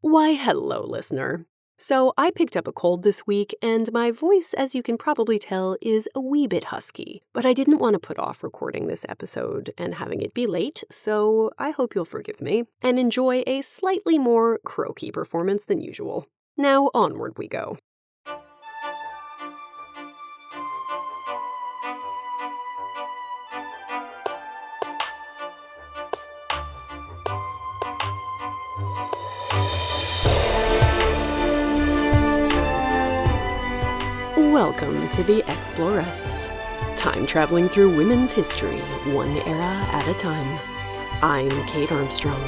Why, hello, listener. So, I picked up a cold this week, and my voice, as you can probably tell, is a wee bit husky. But I didn't want to put off recording this episode and having it be late, so I hope you'll forgive me and enjoy a slightly more croaky performance than usual. Now, onward we go. Welcome to the Exploress, time traveling through women's history, one era at a time. I'm Kate Armstrong.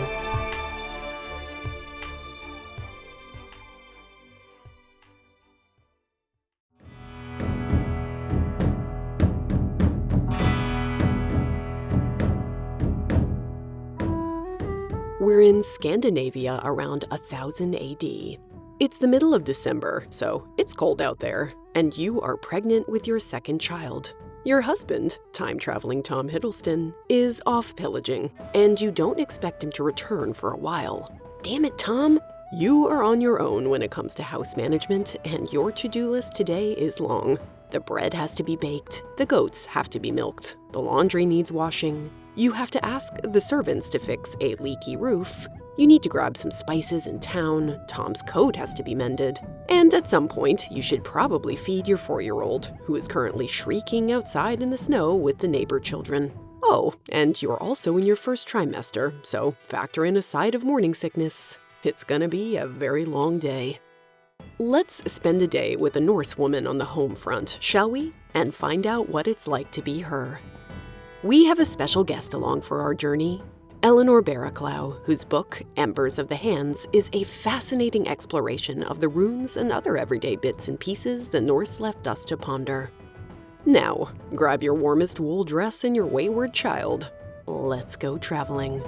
We're in Scandinavia around 1000 AD. It's the middle of December, so it's cold out there, and you are pregnant with your second child. Your husband, time-traveling Tom Hiddleston, is off pillaging, and you don't expect him to return for a while. Damn it, Tom! You are on your own when it comes to house management, and your to-do list today is long. The bread has to be baked, the goats have to be milked, the laundry needs washing. You have to ask the servants to fix a leaky roof. You need to grab some spices in town, Tom's coat has to be mended, and at some point, you should probably feed your 4-year-old, who is currently shrieking outside in the snow with the neighbor children. Oh, and you're also in your first trimester, so factor in a side of morning sickness. It's gonna be a very long day. Let's spend a day with a Norse woman on the home front, shall we? And find out what it's like to be her. We have a special guest along for our journey. Eleanor Barraclough, whose book, Embers of the Hands, is a fascinating exploration of the runes and other everyday bits and pieces the Norse left us to ponder. Now, grab your warmest wool dress and your wayward child. Let's go traveling.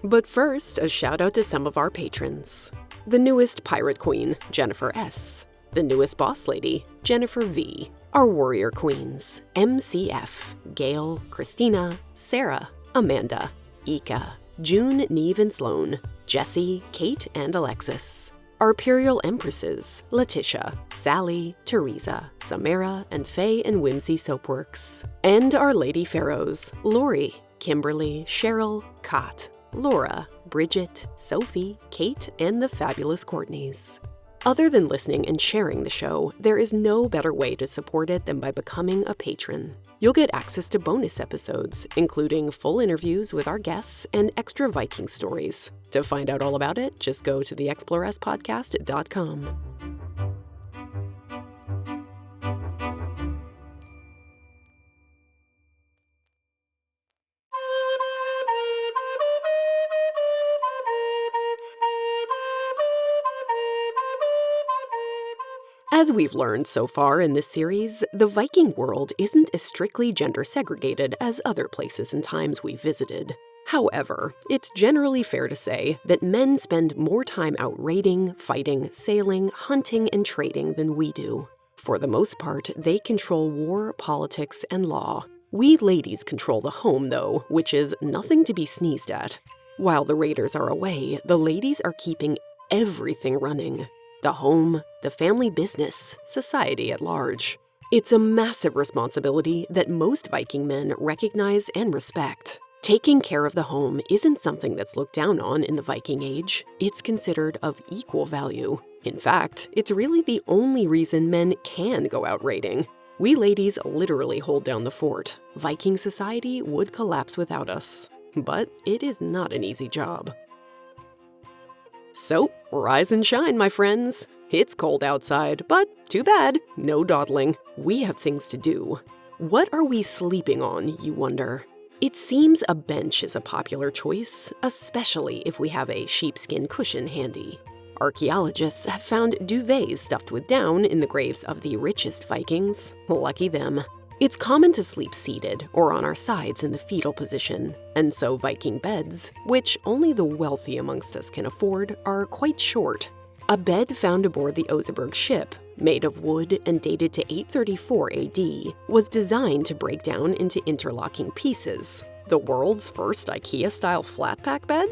But first, a shout out to some of our patrons. The newest Pirate Queen, Jennifer S. The newest Boss Lady, Jennifer V. Our Warrior Queens, MCF, Gail, Christina, Sarah, Amanda, Ika, June, Neve, and Sloan, Jessie, Kate, and Alexis. Our Imperial Empresses, Letitia, Sally, Teresa, Samara, and Faye and Whimsy Soapworks. And our Lady Pharaohs, Lori, Kimberly, Cheryl, Kot, Laura, Bridget, Sophie, Kate, and the fabulous Courtneys. Other than listening and sharing the show, there is no better way to support it than by becoming a patron. You'll get access to bonus episodes, including full interviews with our guests and extra Viking stories. To find out all about it, just go to theexploresspodcast.com. As we've learned so far in this series, the Viking world isn't as strictly gender segregated as other places and times we've visited. However, it's generally fair to say that men spend more time out raiding, fighting, sailing, hunting, and trading than we do. For the most part, they control war, politics, and law. We ladies control the home, though, which is nothing to be sneezed at. While the raiders are away, the ladies are keeping everything running. The home, the family business, society at large. It's a massive responsibility that most Viking men recognize and respect. Taking care of the home isn't something that's looked down on in the Viking Age. It's considered of equal value. In fact, it's really the only reason men can go out raiding. We ladies literally hold down the fort. Viking society would collapse without us. But it is not an easy job. So, rise and shine, my friends. It's cold outside, but too bad, no dawdling. We have things to do. What are we sleeping on, you wonder? It seems a bench is a popular choice, especially if we have a sheepskin cushion handy. Archaeologists have found duvets stuffed with down in the graves of the richest Vikings. Lucky them. It's common to sleep seated or on our sides in the fetal position, and so Viking beds, which only the wealthy amongst us can afford, are quite short. A bed found aboard the Oseberg ship, Made of wood and dated to 834 AD, was designed to break down into interlocking pieces. The world's first IKEA-style flat-pack bed?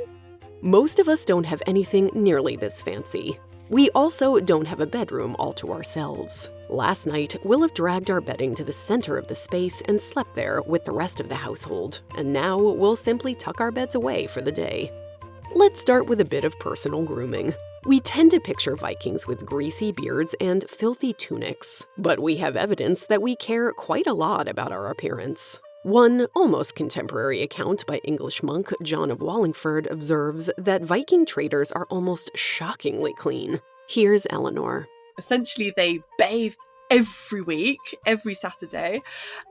Most of us don't have anything nearly this fancy. We also don't have a bedroom all to ourselves. Last night, we'll have dragged our bedding to the center of the space and slept there with the rest of the household, and now we'll simply tuck our beds away for the day. Let's start with a bit of personal grooming. We tend to picture Vikings with greasy beards and filthy tunics, but we have evidence that we care quite a lot about our appearance. One almost contemporary account by English monk John of Wallingford observes that Viking traders are almost shockingly clean. Here's Eleanor. Essentially, they bathed every week, every Saturday,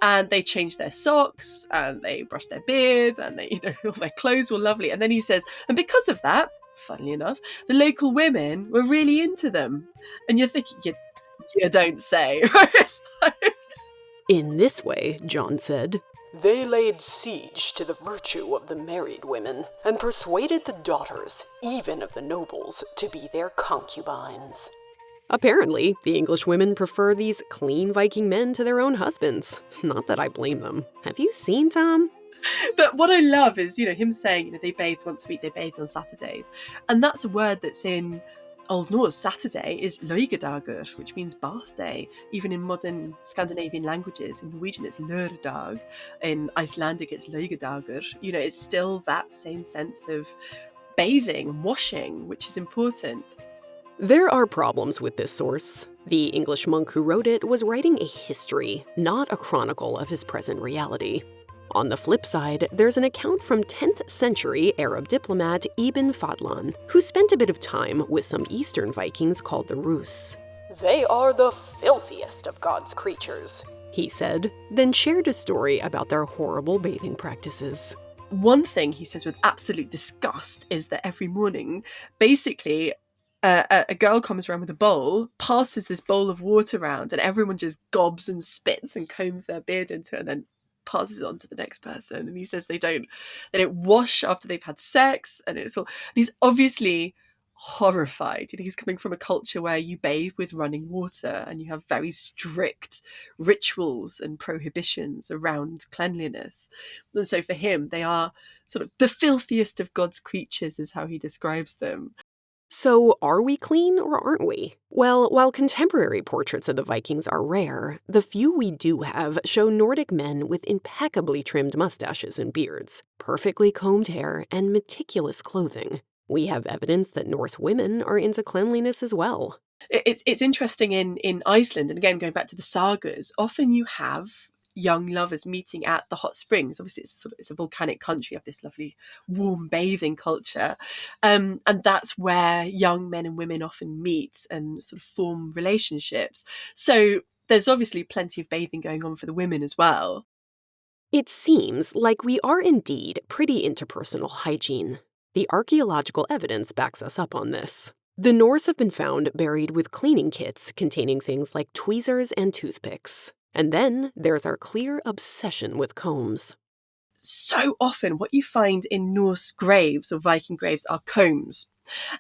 and they changed their socks, and they brushed their beards, and all their clothes were lovely. And then he says, and because of that, funnily enough, the local women were really into them. And you're thinking, you don't say. In this way, John said, they laid siege to the virtue of the married women, and persuaded the daughters, even of the nobles, to be their concubines. Apparently, the English women prefer these clean Viking men to their own husbands. Not that I blame them. Have you seen Tom? But what I love is, him saying, they bathed once a week, they bathed on Saturdays. And that's a word that's in Old Norse. Saturday is Laugardagur, which means bath day. Even in modern Scandinavian languages, in Norwegian it's Lørdag, in Icelandic it's Laugardagur. It's still that same sense of bathing and washing, which is important. There are problems with this source. The English monk who wrote it was writing a history, not a chronicle of his present reality. On the flip side, there's an account from 10th century Arab diplomat Ibn Fadlan, who spent a bit of time with some Eastern Vikings called the Rus. They are the filthiest of God's creatures, he said, then shared a story about their horrible bathing practices. One thing he says with absolute disgust is that every morning, basically, a girl comes around with a bowl, passes this bowl of water around, and everyone just gobs and spits and combs their beard into it and then passes it on to the next person. And he says they don't wash after they've had sex, and it's all. And he's obviously horrified. He's coming from a culture where you bathe with running water and you have very strict rituals and prohibitions around cleanliness. And so for him, they are sort of the filthiest of God's creatures, is how he describes them. So, are we clean or aren't we? Well, while contemporary portraits of the Vikings are rare, the few we do have show Nordic men with impeccably trimmed mustaches and beards, perfectly combed hair, and meticulous clothing. We have evidence that Norse women are into cleanliness as well. It's interesting in Iceland, and again, going back to the sagas, often you have young lovers meeting at the hot springs. Obviously, it's a volcanic country. You have this lovely warm bathing culture, and that's where young men and women often meet and sort of form relationships. So there's obviously plenty of bathing going on for the women as well. It seems like we are indeed pretty into personal hygiene. The archaeological evidence backs us up on this. The Norse have been found buried with cleaning kits containing things like tweezers and toothpicks. And then there's our clear obsession with combs. So often what you find in Norse graves or Viking graves are combs.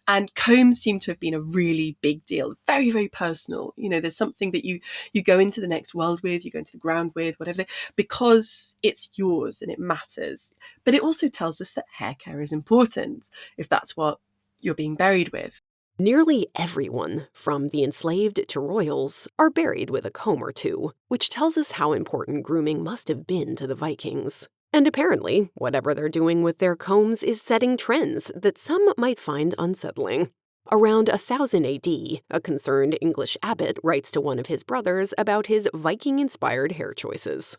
And combs seem to have been a really big deal, very, very personal. There's something that you go into the next world with, you go into the ground with, whatever, because it's yours and it matters. But it also tells us that hair care is important, if that's what you're being buried with. Nearly everyone, from the enslaved to royals, are buried with a comb or two, which tells us how important grooming must have been to the Vikings. And apparently, whatever they're doing with their combs is setting trends that some might find unsettling. Around 1000 AD, a concerned English abbot writes to one of his brothers about his Viking-inspired hair choices.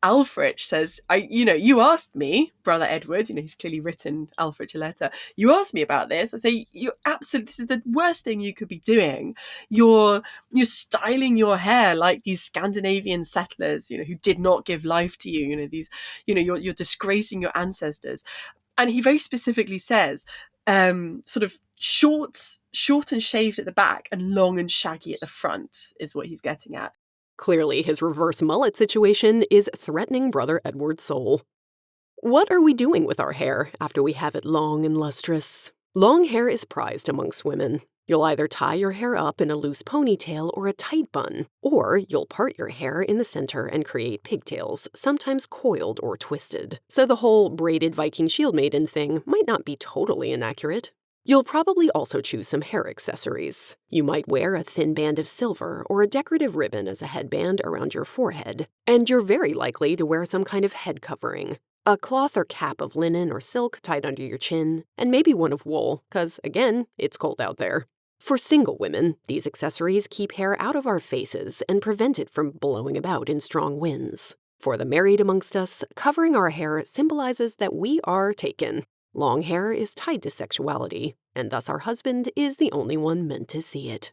Alfred says, you asked me, Brother Edward, he's clearly written Alfred a letter. You asked me about this. I say, this is the worst thing you could be doing. You're styling your hair like these Scandinavian settlers, who did not give life to you. You're disgracing your ancestors. And he very specifically says, sort of short and shaved at the back and long and shaggy at the front is what he's getting at. Clearly, his reverse mullet situation is threatening Brother Edward's soul. What are we doing with our hair after we have it long and lustrous? Long hair is prized amongst women. You'll either tie your hair up in a loose ponytail or a tight bun, or you'll part your hair in the center and create pigtails, sometimes coiled or twisted. So the whole braided Viking shield maiden thing might not be totally inaccurate. You'll probably also choose some hair accessories. You might wear a thin band of silver or a decorative ribbon as a headband around your forehead, and you're very likely to wear some kind of head covering. A cloth or cap of linen or silk tied under your chin, and maybe one of wool, 'cause again, it's cold out there. For single women, these accessories keep hair out of our faces and prevent it from blowing about in strong winds. For the married amongst us, covering our hair symbolizes that we are taken. Long hair is tied to sexuality, and thus our husband is the only one meant to see it.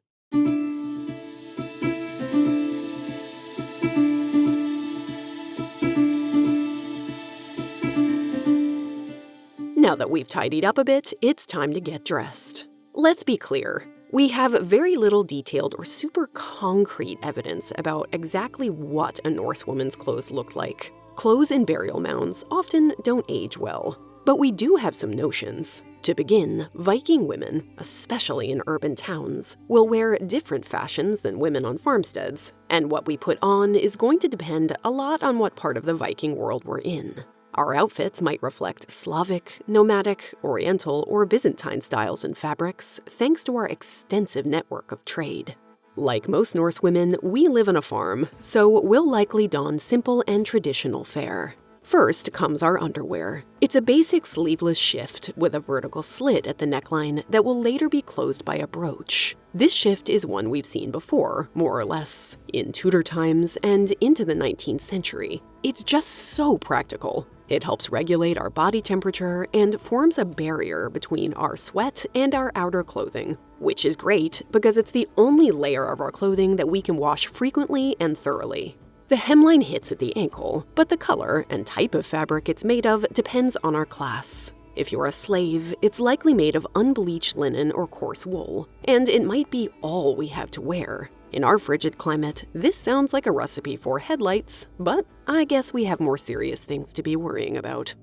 Now that we've tidied up a bit, it's time to get dressed. Let's be clear. We have very little detailed or super concrete evidence about exactly what a Norse woman's clothes looked like. Clothes in burial mounds often don't age well. But we do have some notions. To begin, Viking women, especially in urban towns, will wear different fashions than women on farmsteads, and what we put on is going to depend a lot on what part of the Viking world we're in. Our outfits might reflect Slavic, nomadic, Oriental, or Byzantine styles and fabrics, thanks to our extensive network of trade. Like most Norse women, we live on a farm, so we'll likely don simple and traditional fare. First comes our underwear. It's a basic sleeveless shift with a vertical slit at the neckline that will later be closed by a brooch. This shift is one we've seen before, more or less, in Tudor times and into the 19th century. It's just so practical. It helps regulate our body temperature and forms a barrier between our sweat and our outer clothing, which is great because it's the only layer of our clothing that we can wash frequently and thoroughly. The hemline hits at the ankle, but the color and type of fabric it's made of depends on our class. If you're a slave, it's likely made of unbleached linen or coarse wool, and it might be all we have to wear. In our frigid climate, this sounds like a recipe for headlights, but I guess we have more serious things to be worrying about.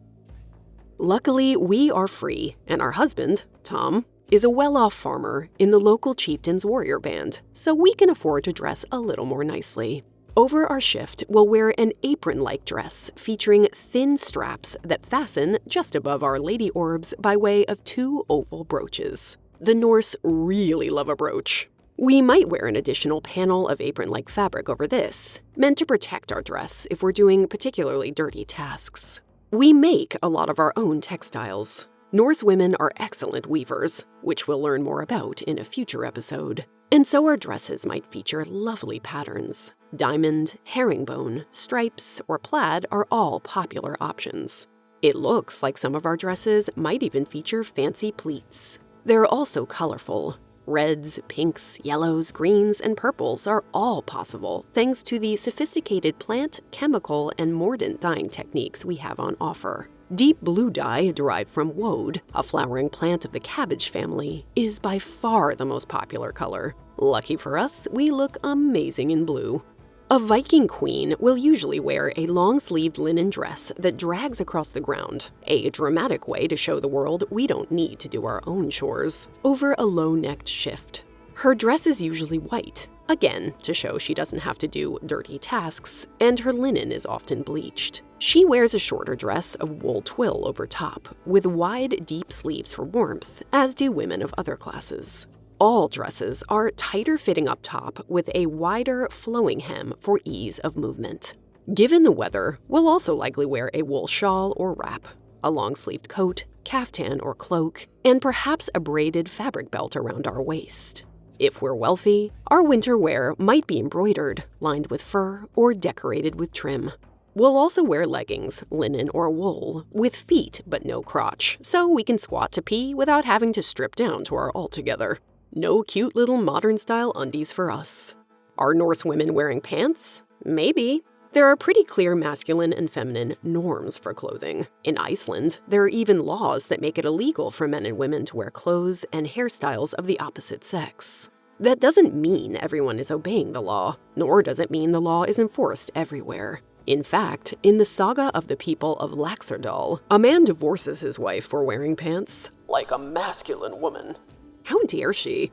Luckily, we are free, and our husband, Tom, is a well-off farmer in the local chieftain's warrior band, so we can afford to dress a little more nicely. Over our shift, we'll wear an apron-like dress featuring thin straps that fasten just above our lady orbs by way of 2 oval brooches. The Norse really love a brooch. We might wear an additional panel of apron-like fabric over this, meant to protect our dress if we're doing particularly dirty tasks. We make a lot of our own textiles. Norse women are excellent weavers, which we'll learn more about in a future episode. And so our dresses might feature lovely patterns. Diamond, herringbone, stripes, or plaid are all popular options. It looks like some of our dresses might even feature fancy pleats. They're also colorful. Reds, pinks, yellows, greens, and purples are all possible thanks to the sophisticated plant, chemical, and mordant dyeing techniques we have on offer. Deep blue dye derived from woad, a flowering plant of the cabbage family, is by far the most popular color. Lucky for us, we look amazing in blue. A Viking queen will usually wear a long-sleeved linen dress that drags across the ground, a dramatic way to show the world we don't need to do our own chores, over a low-necked shift. Her dress is usually white, again, to show she doesn't have to do dirty tasks, and her linen is often bleached. She wears a shorter dress of wool twill over top, with wide, deep sleeves for warmth, as do women of other classes. All dresses are tighter fitting up top with a wider, flowing hem for ease of movement. Given the weather, we'll also likely wear a wool shawl or wrap, a long-sleeved coat, caftan or cloak, and perhaps a braided fabric belt around our waist. If we're wealthy, our winter wear might be embroidered, lined with fur, or decorated with trim. We'll also wear leggings, linen or wool, with feet but no crotch, so we can squat to pee without having to strip down to our altogether. No cute little modern-style undies for us. Are Norse women wearing pants? Maybe. There are pretty clear masculine and feminine norms for clothing. In Iceland, there are even laws that make it illegal for men and women to wear clothes and hairstyles of the opposite sex. That doesn't mean everyone is obeying the law, nor does it mean the law is enforced everywhere. In fact, in the saga of the people of Laxardal, a man divorces his wife for wearing pants like a masculine woman. How dare she?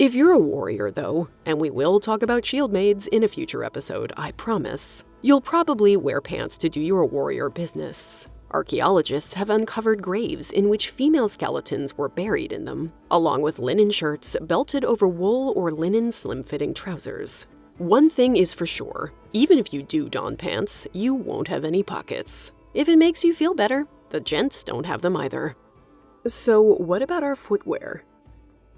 If you're a warrior, though, and we will talk about shield maids in a future episode, I promise, you'll probably wear pants to do your warrior business. Archaeologists have uncovered graves in which female skeletons were buried in them, along with linen shirts belted over wool or linen slim-fitting trousers. One thing is for sure, even if you do don pants, you won't have any pockets. If it makes you feel better, the gents don't have them either. So what about our footwear?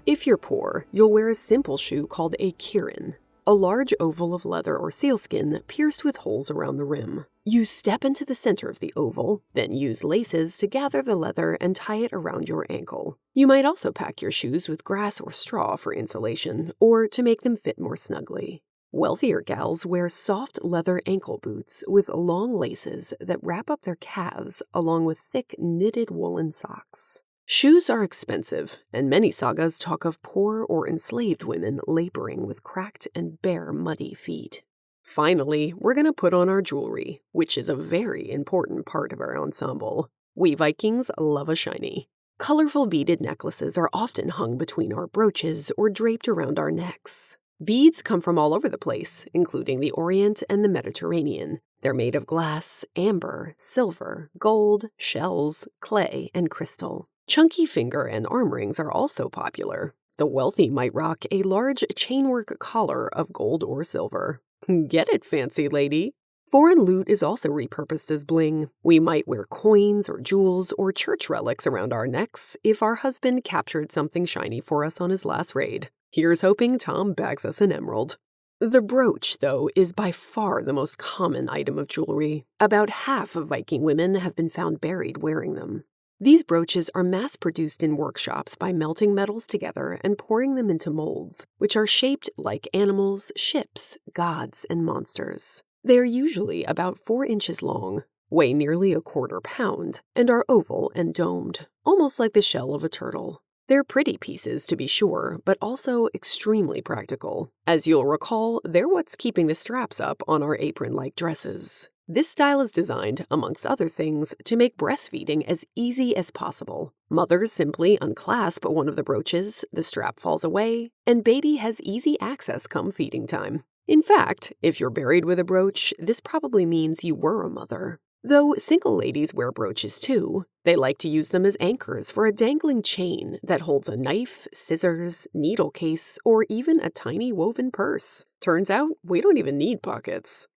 If you're poor, you'll wear a simple shoe called a kirin, a large oval of leather or sealskin pierced with holes around the rim. You step into the center of the oval, then use laces to gather the leather and tie it around your ankle. You might also pack your shoes with grass or straw for insulation, or to make them fit more snugly. Wealthier gals wear soft leather ankle boots with long laces that wrap up their calves along with thick knitted woolen socks. Shoes are expensive, and many sagas talk of poor or enslaved women laboring with cracked and bare muddy feet. Finally, we're going to put on our jewelry, which is a very important part of our ensemble. We Vikings love a shiny. Colorful beaded necklaces are often hung between our brooches or draped around our necks. Beads come from all over the place, including the Orient and the Mediterranean. They're made of glass, amber, silver, gold, shells, clay, and crystal. Chunky finger and arm rings are also popular. The wealthy might rock a large chainwork collar of gold or silver. Get it, fancy lady! Foreign loot is also repurposed as bling. We might wear coins or jewels or church relics around our necks if our husband captured something shiny for us on his last raid. Here's hoping Tom bags us an emerald. The brooch, though, is by far the most common item of jewelry. About half of Viking women have been found buried wearing them. These brooches are mass-produced in workshops by melting metals together and pouring them into molds, which are shaped like animals, ships, gods, and monsters. They are usually about 4 inches long, weigh nearly a quarter pound, and are oval and domed, almost like the shell of a turtle. They're pretty pieces, to be sure, but also extremely practical. As you'll recall, they're what's keeping the straps up on our apron-like dresses. This style is designed, amongst other things, to make breastfeeding as easy as possible. Mothers simply unclasp one of the brooches, the strap falls away, and baby has easy access come feeding time. In fact, if you're buried with a brooch, this probably means you were a mother. Though single ladies wear brooches too, they like to use them as anchors for a dangling chain that holds a knife, scissors, needle case, or even a tiny woven purse. Turns out, we don't even need pockets.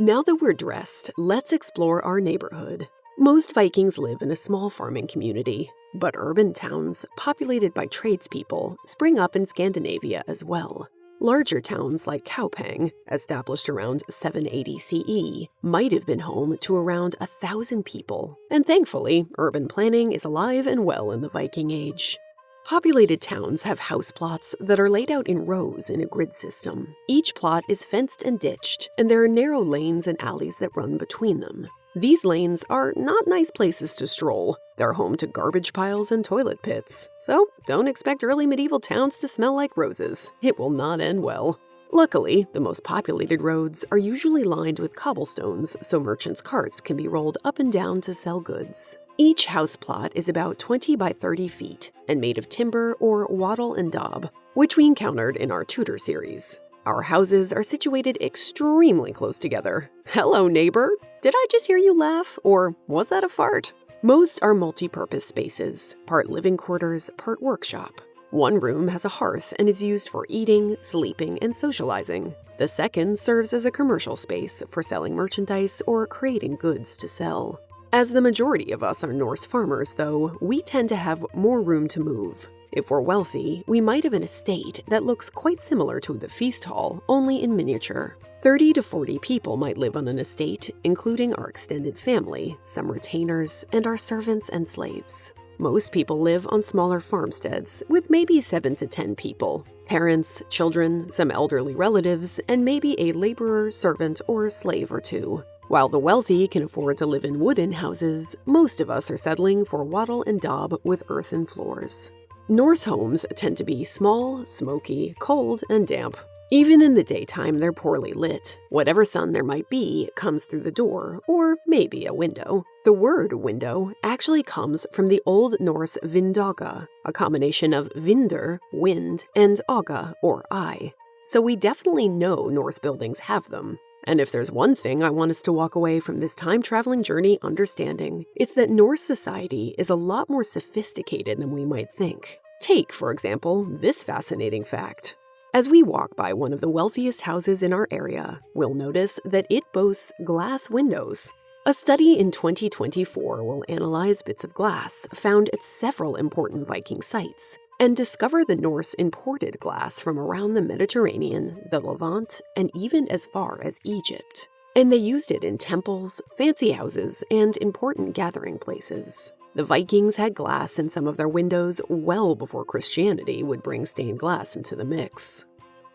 Now that we're dressed, let's explore our neighborhood. Most Vikings live in a small farming community, but urban towns, populated by tradespeople, spring up in Scandinavia as well. Larger towns like Kaupang, established around 780 CE, might have been home to around 1,000 people, and thankfully, urban planning is alive and well in the Viking Age. Populated towns have house plots that are laid out in rows in a grid system. Each plot is fenced and ditched, and there are narrow lanes and alleys that run between them. These lanes are not nice places to stroll. They're home to garbage piles and toilet pits. So don't expect early medieval towns to smell like roses. It will not end well. Luckily, the most populated roads are usually lined with cobblestones so merchants' carts can be rolled up and down to sell goods. Each house plot is about 20 by 30 feet and made of timber or wattle and daub, which we encountered in our Tudor series. Our houses are situated extremely close together. Hello, neighbor! Did I just hear you laugh, or was that a fart? Most are multi-purpose spaces, part living quarters, part workshop. One room has a hearth and is used for eating, sleeping, and socializing. The second serves as a commercial space for selling merchandise or creating goods to sell. As the majority of us are Norse farmers, though, we tend to have more room to move. If we're wealthy, we might have an estate that looks quite similar to the feast hall, only in miniature. 30 to 40 people might live on an estate, including our extended family, some retainers, and our servants and slaves. Most people live on smaller farmsteads, with maybe 7 to 10 people. Parents, children, some elderly relatives, and maybe a laborer, servant, or slave or two. While the wealthy can afford to live in wooden houses, most of us are settling for wattle and daub with earthen floors. Norse homes tend to be small, smoky, cold, and damp. Even in the daytime, they're poorly lit. Whatever sun there might be comes through the door, or maybe a window. The word window actually comes from the Old Norse vindaga, a combination of vindr, wind, and aga, or eye. So we definitely know Norse buildings have them. And if there's one thing I want us to walk away from this time-traveling journey understanding, it's that Norse society is a lot more sophisticated than we might think. Take, for example, this fascinating fact. As we walk by one of the wealthiest houses in our area, we'll notice that it boasts glass windows. A study in 2024 will analyze bits of glass found at several important Viking sites and discover the Norse imported glass from around the Mediterranean, the Levant, and even as far as Egypt. And they used it in temples, fancy houses, and important gathering places. The Vikings had glass in some of their windows well before Christianity would bring stained glass into the mix.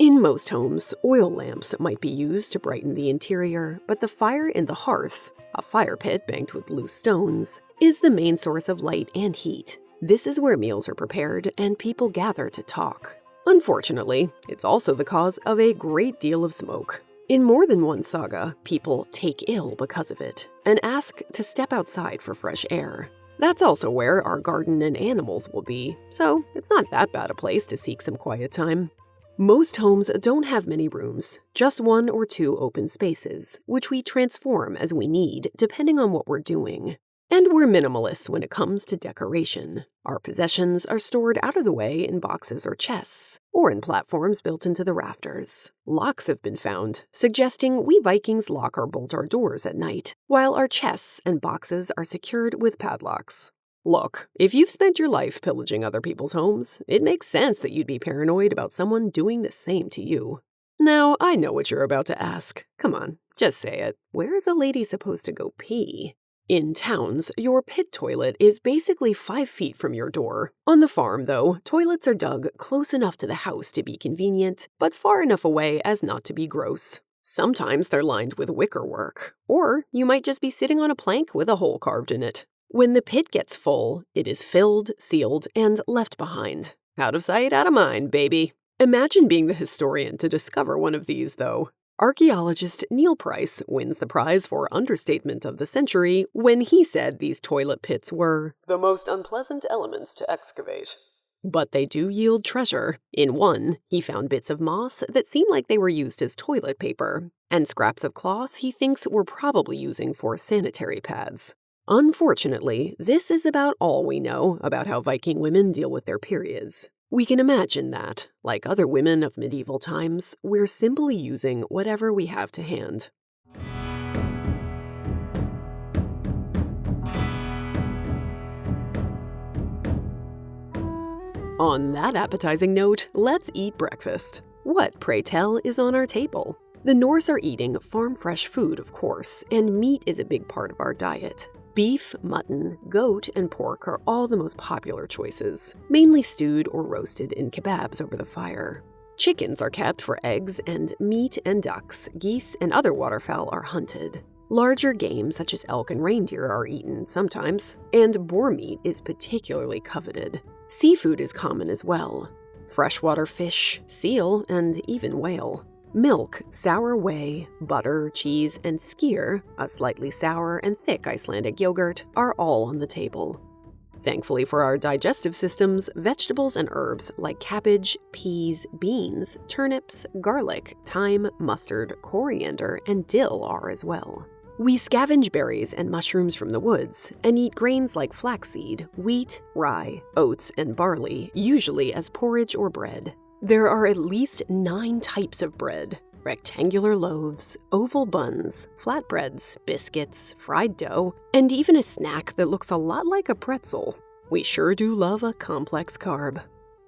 In most homes, oil lamps might be used to brighten the interior, but the fire in the hearth, a fire pit banked with loose stones, is the main source of light and heat. This is where meals are prepared and people gather to talk. Unfortunately, it's also the cause of a great deal of smoke. In more than one saga, people take ill because of it and ask to step outside for fresh air. That's also where our garden and animals will be, so it's not that bad a place to seek some quiet time. Most homes don't have many rooms, just 1 or 2 open spaces, which we transform as we need depending on what we're doing. And we're minimalists when it comes to decoration. Our possessions are stored out of the way in boxes or chests, or in platforms built into the rafters. Locks have been found, suggesting we Vikings lock or bolt our doors at night, while our chests and boxes are secured with padlocks. Look, if you've spent your life pillaging other people's homes, it makes sense that you'd be paranoid about someone doing the same to you. Now, I know what you're about to ask. Come on, just say it. Where is a lady supposed to go pee? In towns, your pit toilet is basically 5 feet from your door. On the farm, though, toilets are dug close enough to the house to be convenient, but far enough away as not to be gross. Sometimes they're lined with wickerwork, or you might just be sitting on a plank with a hole carved in it. When the pit gets full, it is filled, sealed, and left behind. Out of sight, out of mind, baby. Imagine being the historian to discover one of these, though. Archaeologist Neil Price wins the prize for understatement of the century when he said these toilet pits were the most unpleasant elements to excavate. But they do yield treasure. In one, he found bits of moss that seemed like they were used as toilet paper, and scraps of cloth he thinks were probably using for sanitary pads. Unfortunately, this is about all we know about how Viking women deal with their periods. We can imagine that, like other women of medieval times, we're simply using whatever we have to hand. On that appetizing note, let's eat breakfast. What, pray tell, is on our table? The Norse are eating farm-fresh food, of course, and meat is a big part of our diet. Beef, mutton, goat, and pork are all the most popular choices, mainly stewed or roasted in kebabs over the fire. Chickens are kept for eggs, and meat and ducks, geese, and other waterfowl are hunted. Larger game such as elk and reindeer are eaten sometimes, and boar meat is particularly coveted. Seafood is common as well. Freshwater fish, seal, and even whale. Milk, sour whey, butter, cheese, and skyr, a slightly sour and thick Icelandic yogurt, are all on the table. Thankfully for our digestive systems, vegetables and herbs like cabbage, peas, beans, turnips, garlic, thyme, mustard, coriander, and dill are as well. We scavenge berries and mushrooms from the woods and eat grains like flaxseed, wheat, rye, oats, and barley, usually as porridge or bread. There are at least 9 types of bread: rectangular loaves, oval buns, flatbreads, biscuits, fried dough, and even a snack that looks a lot like a pretzel. We sure do love a complex carb.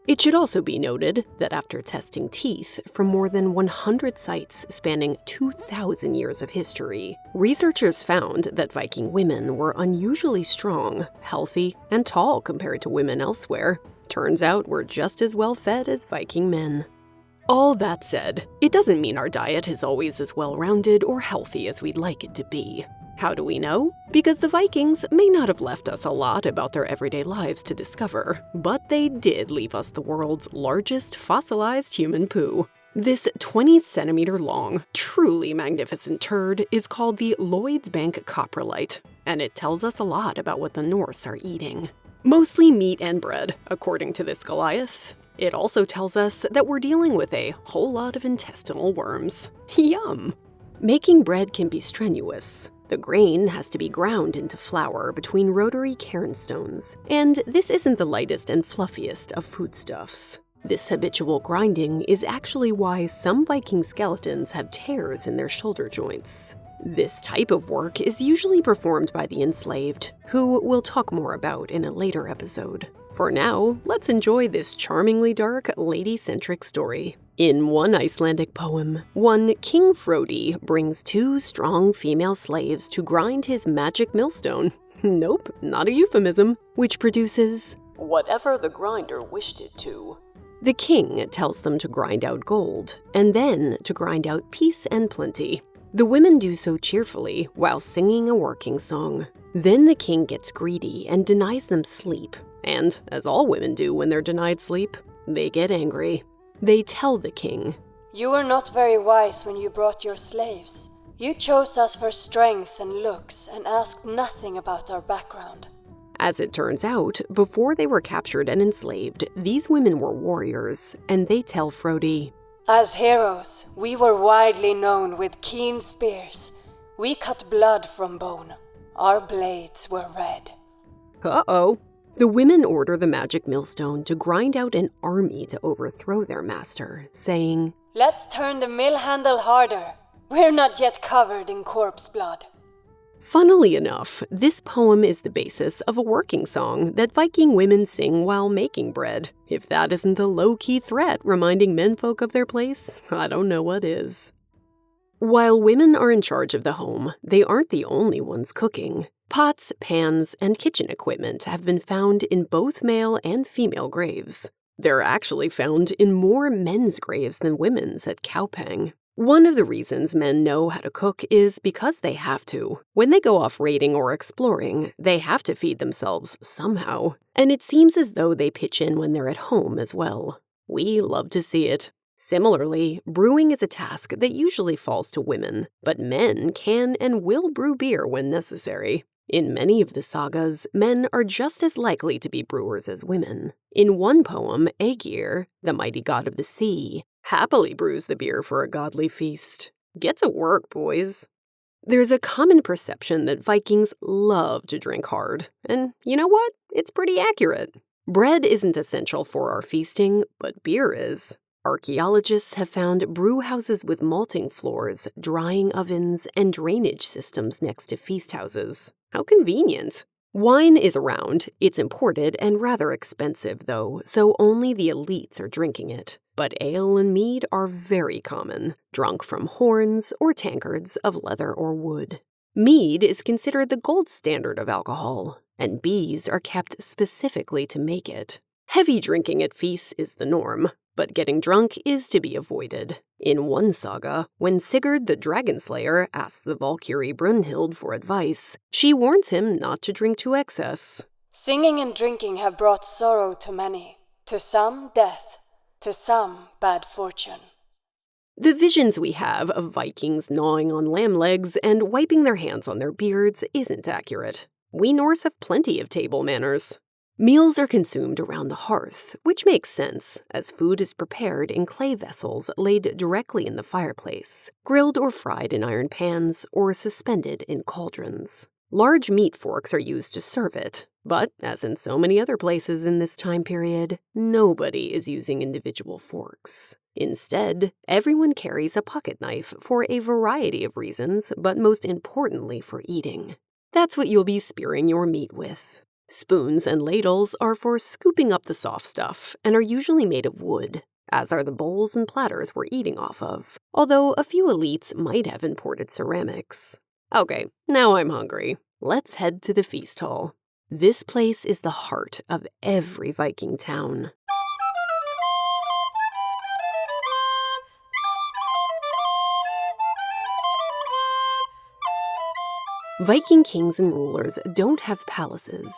It should also be noted that after testing teeth from more than 100 sites spanning 2,000 years of history, researchers found that Viking women were unusually strong, healthy, and tall compared to women elsewhere. Turns out we're just as well fed as Viking men. All that said, it doesn't mean our diet is always as well-rounded or healthy as we'd like it to be. How do we know? Because the Vikings may not have left us a lot about their everyday lives to discover, but they did leave us the world's largest fossilized human poo. This 20-centimeter-long, truly magnificent turd is called the Lloyd's Bank coprolite, and it tells us a lot about what the Norse are eating. Mostly meat and bread, according to this Goliath. It also tells us that we're dealing with a whole lot of intestinal worms. Yum! Making bread can be strenuous. The grain has to be ground into flour between rotary cairnstones, and this isn't the lightest and fluffiest of foodstuffs. This habitual grinding is actually why some Viking skeletons have tears in their shoulder joints. This type of work is usually performed by the enslaved, who we'll talk more about in a later episode. For now, let's enjoy this charmingly dark, lady-centric story. In one Icelandic poem, one King Frodi brings two strong female slaves to grind his magic millstone. Nope, not a euphemism, which produces whatever the grinder wished it to. The king tells them to grind out gold, and then to grind out peace and plenty. The women do so cheerfully while singing a working song. Then the king gets greedy and denies them sleep. And, as all women do when they're denied sleep, they get angry. They tell the king, "You were not very wise when you brought your slaves. You chose us for strength and looks and asked nothing about our background." As it turns out, before they were captured and enslaved, these women were warriors, and they tell Frodi, "As heroes, we were widely known with keen spears. We cut blood from bone. Our blades were red." Uh-oh. The women order the magic millstone to grind out an army to overthrow their master, saying, "Let's turn the mill handle harder. We're not yet covered in corpse blood." Funnily enough, this poem is the basis of a working song that Viking women sing while making bread. If that isn't a low-key threat reminding menfolk of their place, I don't know what is. While women are in charge of the home, they aren't the only ones cooking. Pots, pans, and kitchen equipment have been found in both male and female graves. They're actually found in more men's graves than women's at Kaupang. One of the reasons men know how to cook is because they have to. When they go off raiding or exploring, they have to feed themselves somehow, and it seems as though they pitch in when they're at home as well. We love to see it. Similarly, brewing is a task that usually falls to women, but men can and will brew beer when necessary. In many of the sagas, men are just as likely to be brewers as women. In one poem, Aegir, the mighty god of the sea, happily brews the beer for a godly feast. Get to work, boys. There's a common perception that Vikings love to drink hard, and you know what? It's pretty accurate. Bread isn't essential for our feasting, but beer is. Archaeologists have found brew houses with malting floors, drying ovens, and drainage systems next to feast houses. How convenient. Wine is around. It's imported and rather expensive, though, so only the elites are drinking it. But ale and mead are very common, drunk from horns or tankards of leather or wood. Mead is considered the gold standard of alcohol, and bees are kept specifically to make it. Heavy drinking at feasts is the norm, but getting drunk is to be avoided. In one saga, when Sigurd the Dragon Slayer asks the Valkyrie Brunhild for advice, she warns him not to drink to excess. "Singing and drinking have brought sorrow to many. To some, death. To some, bad fortune." The visions we have of Vikings gnawing on lamb legs and wiping their hands on their beards isn't accurate. We Norse have plenty of table manners. Meals are consumed around the hearth, which makes sense, as food is prepared in clay vessels laid directly in the fireplace, grilled or fried in iron pans, or suspended in cauldrons. Large meat forks are used to serve it, but, as in so many other places in this time period, nobody is using individual forks. Instead, everyone carries a pocket knife for a variety of reasons, but most importantly for eating. That's what you'll be spearing your meat with. Spoons and ladles are for scooping up the soft stuff and are usually made of wood, as are the bowls and platters we're eating off of, although a few elites might have imported ceramics. Okay, now I'm hungry. Let's head to the feast hall. This place is the heart of every Viking town. Viking kings and rulers don't have palaces.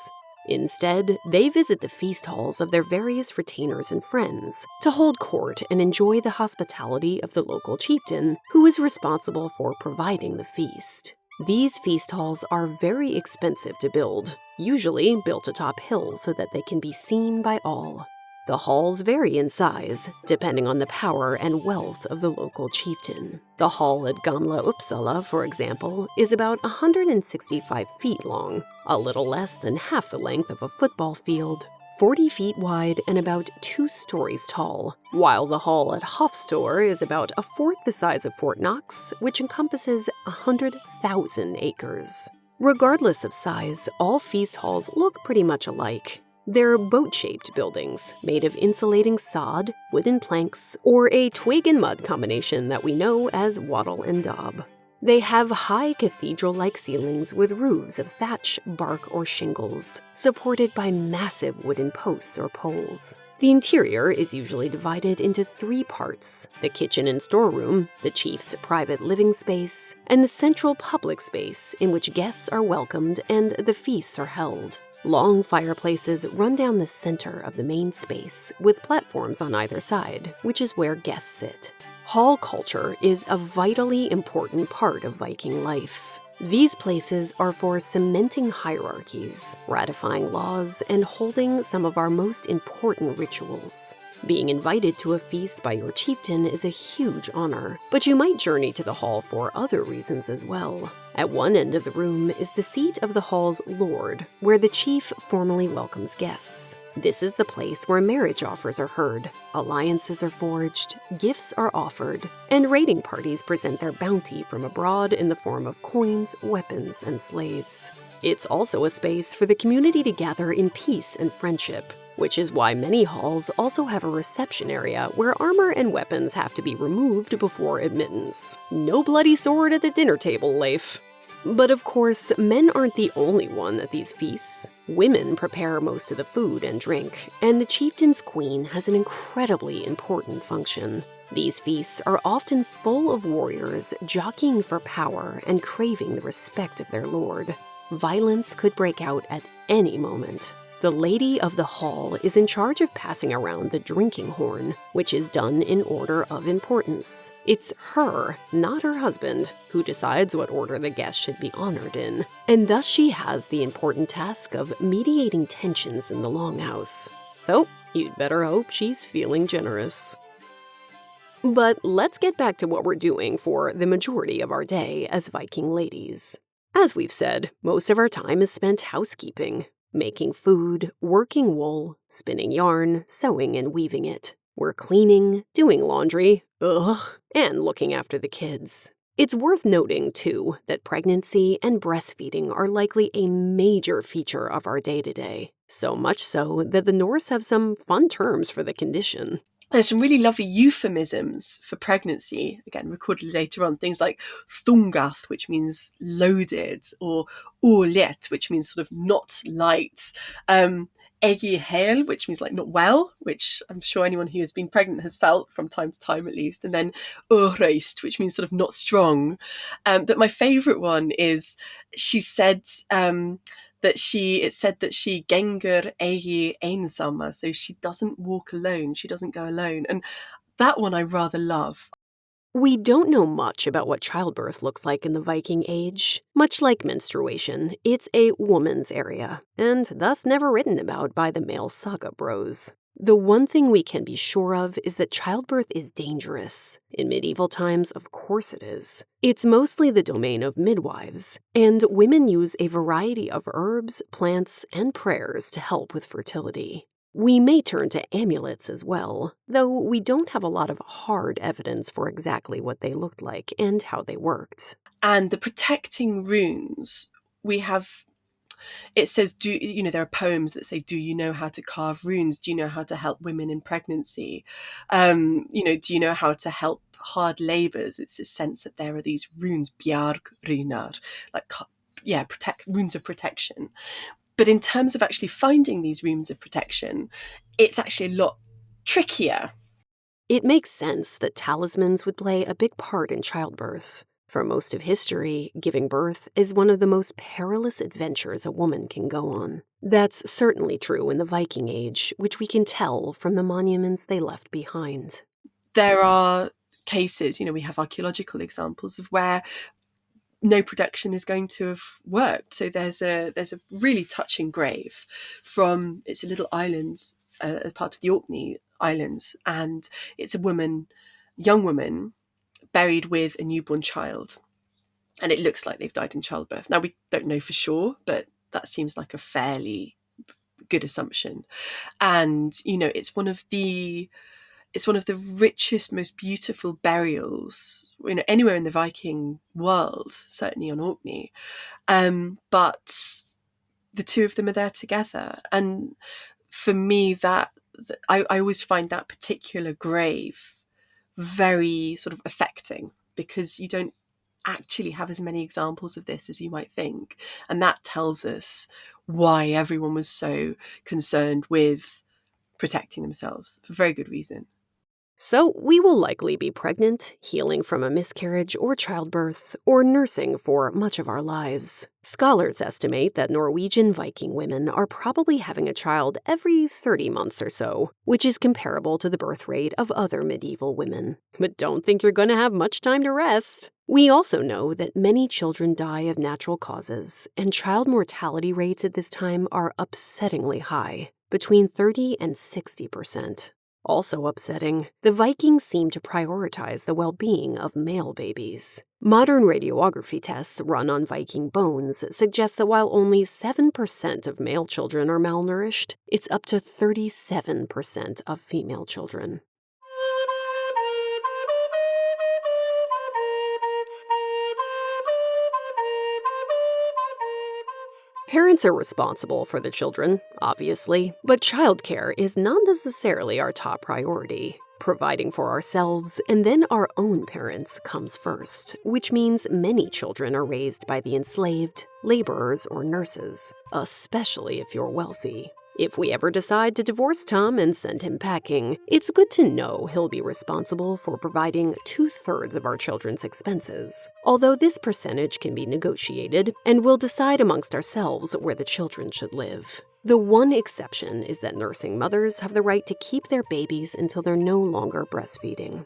Instead, they visit the feast halls of their various retainers and friends to hold court and enjoy the hospitality of the local chieftain, who is responsible for providing the feast. These feast halls are very expensive to build, usually built atop hills so that they can be seen by all. The halls vary in size, depending on the power and wealth of the local chieftain. The hall at Gamla Uppsala, for example, is about 165 feet long, a little less than half the length of a football field, 40 feet wide and about 2 stories tall, while the hall at Hofstor is about a fourth the size of Fort Knox, which encompasses 100,000 acres. Regardless of size, all feast halls look pretty much alike. They're boat-shaped buildings made of insulating sod, wooden planks, or a twig and mud combination that we know as wattle and daub. They have high cathedral-like ceilings with roofs of thatch, bark, or shingles, supported by massive wooden posts or poles. The interior is usually divided into 3 parts: the kitchen and storeroom, the chief's private living space, and the central public space in which guests are welcomed and the feasts are held. Long fireplaces run down the center of the main space, with platforms on either side, which is where guests sit. Hall culture is a vitally important part of Viking life. These places are for cementing hierarchies, ratifying laws, and holding some of our most important rituals. Being invited to a feast by your chieftain is a huge honor, but you might journey to the hall for other reasons as well. At one end of the room is the seat of the hall's lord, where the chief formally welcomes guests. This is the place where marriage offers are heard, alliances are forged, gifts are offered, and raiding parties present their bounty from abroad in the form of coins, weapons, and slaves. It's also a space for the community to gather in peace and friendship, which is why many halls also have a reception area where armor and weapons have to be removed before admittance. No bloody sword at the dinner table, Leif. But of course, men aren't the only one at these feasts. Women prepare most of the food and drink, and the chieftain's queen has an incredibly important function. These feasts are often full of warriors jockeying for power and craving the respect of their lord. Violence could break out at any moment. The lady of the hall is in charge of passing around the drinking horn, which is done in order of importance. It's her, not her husband, who decides what order the guest should be honored in, and thus she has the important task of mediating tensions in the longhouse. So, you'd better hope she's feeling generous. But let's get back to what we're doing for the majority of our day as Viking ladies. As we've said, most of our time is spent housekeeping. Making food, working wool, spinning yarn, sewing and weaving it. We're cleaning, doing laundry, and looking after the kids. It's worth noting, too, that pregnancy and breastfeeding are likely a major feature of our day-to-day. So much so that the Norse have some fun terms for the condition. There's some really lovely euphemisms for pregnancy, again, recorded later on. Things like thungath, which means loaded, or orlet, which means sort of not light. Egi hel, which means like not well, which I'm sure anyone who has been pregnant has felt from time to time at least. And then urreist, which means sort of not strong. But my favourite one is she said... it's said that she gengur eigi einsama, so she doesn't walk alone, she doesn't go alone. And that one I rather love. We don't know much about what childbirth looks like in the Viking Age. Much like menstruation, it's a woman's area, and thus never written about by the male saga bros. The one thing we can be sure of is that childbirth is dangerous. In medieval times, of course it is. It's mostly the domain of midwives, and women use a variety of herbs, plants, and prayers to help with fertility. We may turn to amulets as well, though we don't have a lot of hard evidence for exactly what they looked like and how they worked. And the protecting runes, we have... It says, there are poems that say, do you know how to carve runes? Do you know how to help women in pregnancy? Do you know how to help hard labours? It's a sense that there are these runes, bjarg runar, runes of protection. But in terms of actually finding these runes of protection, it's actually a lot trickier. It makes sense that talismans would play a big part in childbirth. For most of history, giving birth is one of the most perilous adventures a woman can go on. That's certainly true in the Viking Age, which we can tell from the monuments they left behind. There are cases, we have archaeological examples of where no protection is going to have worked. So there's a really touching grave it's a little island as part of the Orkney Islands, and it's a young woman, buried with a newborn child, and it looks like they've died in childbirth. Now, we don't know for sure, but that seems like a fairly good assumption. And it's one of the richest, most beautiful burials, anywhere in the Viking world, certainly on Orkney. But the two of them are there together, and for me, I always find that particular grave very sort of affecting, because you don't actually have as many examples of this as you might think, and that tells us why everyone was so concerned with protecting themselves, for very good reason. So, we will likely be pregnant, healing from a miscarriage or childbirth, or nursing for much of our lives. Scholars estimate that Norwegian Viking women are probably having a child every 30 months or so, which is comparable to the birth rate of other medieval women. But don't think you're going to have much time to rest. We also know that many children die of natural causes, and child mortality rates at this time are upsettingly high, between 30 and 60%. Also upsetting, the Vikings seem to prioritize the well-being of male babies. Modern radiography tests run on Viking bones suggest that while only 7% of male children are malnourished, it's up to 37% of female children. Parents are responsible for the children, obviously, but childcare is not necessarily our top priority. Providing for ourselves and then our own parents comes first, which means many children are raised by the enslaved, laborers, or nurses, especially if you're wealthy. If we ever decide to divorce Tom and send him packing, it's good to know he'll be responsible for providing 2/3 of our children's expenses, although this percentage can be negotiated, and we'll decide amongst ourselves where the children should live. The one exception is that nursing mothers have the right to keep their babies until they're no longer breastfeeding.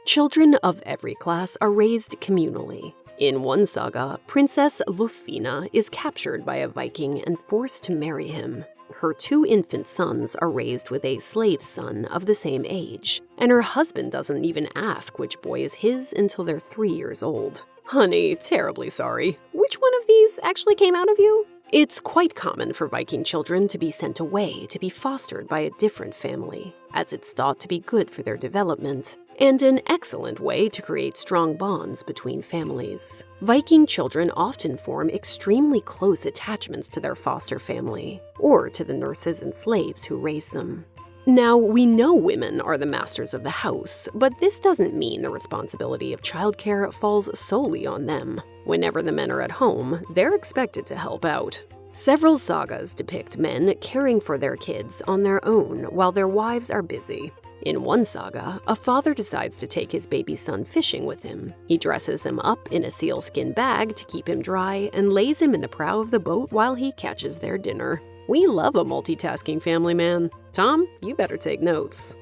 Children of every class are raised communally. In one saga, Princess Lufina is captured by a Viking and forced to marry him. Her 2 infant sons are raised with a slave son of the same age, and her husband doesn't even ask which boy is his until they're 3 years old. Honey, terribly sorry. Which one of these actually came out of you? It's quite common for Viking children to be sent away to be fostered by a different family, as it's thought to be good for their development, and an excellent way to create strong bonds between families. Viking children often form extremely close attachments to their foster family, or to the nurses and slaves who raise them. Now, we know women are the masters of the house, but this doesn't mean the responsibility of childcare falls solely on them. Whenever the men are at home, they're expected to help out. Several sagas depict men caring for their kids on their own while their wives are busy. In one saga, a father decides to take his baby son fishing with him. He dresses him up in a sealskin bag to keep him dry and lays him in the prow of the boat while he catches their dinner. We love a multitasking family man. Tom, you better take notes.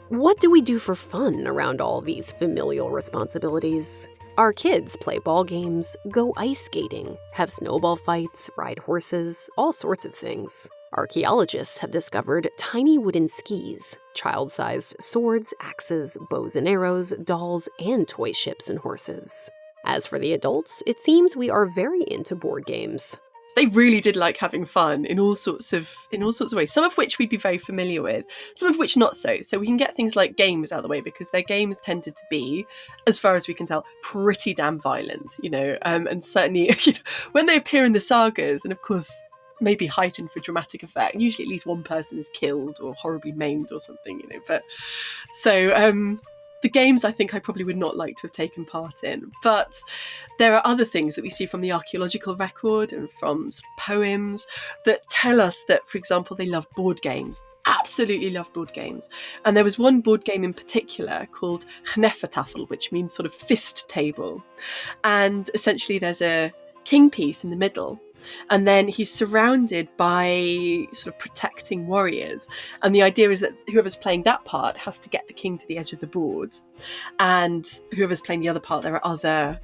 What do we do for fun around all these familial responsibilities? Our kids play ball games, go ice skating, have snowball fights, ride horses, all sorts of things. Archaeologists have discovered tiny wooden skis, child-sized swords, axes, bows and arrows, dolls, and toy ships and horses. As for the adults, it seems we are very into board games. They really did like having fun in all sorts of ways, some of which we'd be very familiar with, some of which not so. So we can get things like games out of the way, because their games tended to be, as far as we can tell, pretty damn violent, and certainly when they appear in the sagas, and of course maybe heightened for dramatic effect, usually at least one person is killed or horribly maimed or something, but so the games I think I probably would not like to have taken part in. But there are other things that we see from the archaeological record and from poems that tell us that, for example, they love board games. Absolutely love board games. And there was one board game in particular called Hnefatafel, which means sort of fist table. And essentially there's a king piece in the middle. And then he's surrounded by sort of protecting warriors. And the idea is that whoever's playing that part has to get the king to the edge of the board. And whoever's playing the other part, there are other,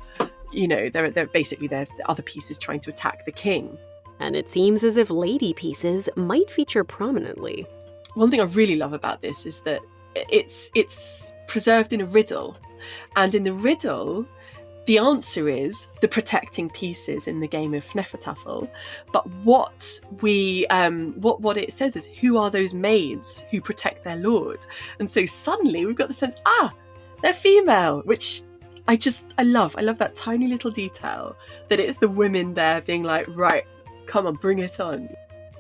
there are other pieces trying to attack the king. And it seems as if lady pieces might feature prominently. One thing I really love about this is that it's preserved in a riddle. And in the riddle, the answer is the protecting pieces in the game of Hnefatafl. But what it says is, who are those maids who protect their lord? And so suddenly we've got the sense, they're female, which I love. I love that tiny little detail, that it's the women there being like, right, come on, bring it on.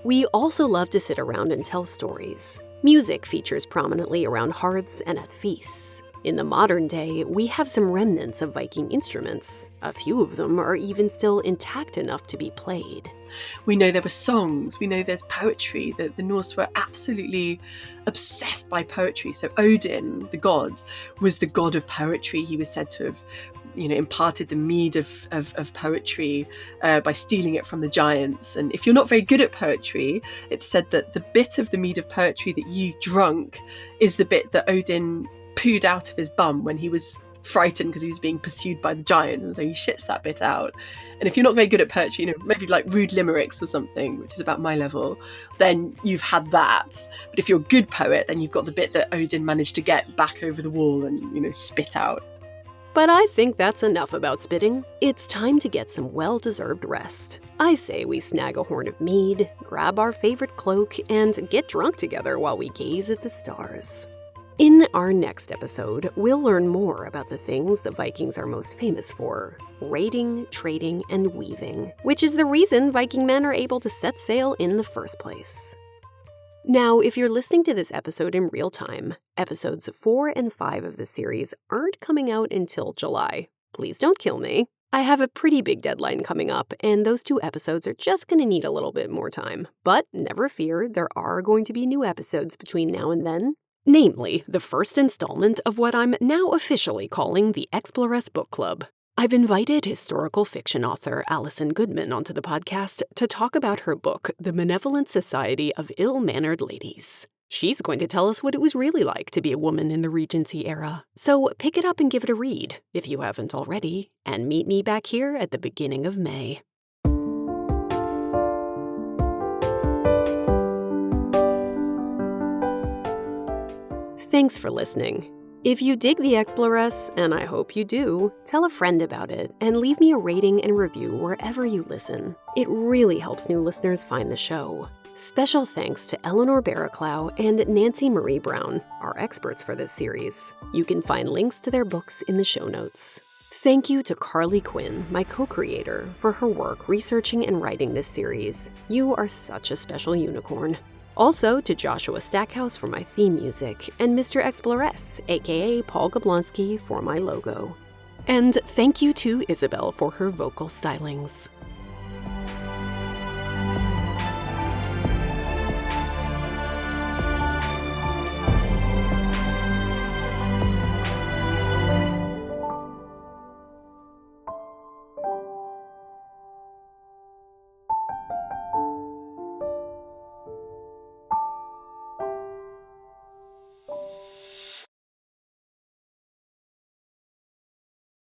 We also love to sit around and tell stories. Music features prominently around hearths and at feasts. In the modern day, we have some remnants of Viking instruments. A few of them are even still intact enough to be played. We know there were songs, we know there's poetry, that the Norse were absolutely obsessed by poetry. So Odin, the god, was the god of poetry. He was said to have imparted the mead of poetry by stealing it from the giants. And if you're not very good at poetry, it's said that the bit of the mead of poetry that you've drunk is the bit that Odin pooed out of his bum when he was frightened because he was being pursued by the giants, and so he shits that bit out. And if you're not very good at poetry, maybe like rude limericks or something, which is about my level, then you've had that. But if you're a good poet, then you've got the bit that Odin managed to get back over the wall and spit out. But I think that's enough about spitting. It's time to get some well-deserved rest. I say we snag a horn of mead, grab our favorite cloak, and get drunk together while we gaze at the stars. In our next episode, we'll learn more about the things the Vikings are most famous for: raiding, trading, and weaving, which is the reason Viking men are able to set sail in the first place. Now, if you're listening to this episode in real time, episodes 4 and 5 of the series aren't coming out until July. Please don't kill me. I have a pretty big deadline coming up, and those 2 episodes are just going to need a little bit more time. But never fear, there are going to be new episodes between now and then. Namely, the first installment of what I'm now officially calling the Exploress Book Club. I've invited historical fiction author Alison Goodman onto the podcast to talk about her book, The Benevolent Society of Ill-Mannered Ladies. She's going to tell us what it was really like to be a woman in the Regency era. So pick it up and give it a read, if you haven't already, and meet me back here at the beginning of May. Thanks for listening. If you dig the Exploress, and I hope you do, tell a friend about it and leave me a rating and review wherever you listen. It really helps new listeners find the show. Special thanks to Eleanor Barraclough and Nancy Marie Brown, our experts for this series. You can find links to their books in the show notes. Thank you to Carly Quinn, my co-creator, for her work researching and writing this series. You are such a special unicorn. Also to Joshua Stackhouse for my theme music, and Mr. Exploress, aka Paul Gablonsky, for my logo. And thank you to Isabel for her vocal stylings.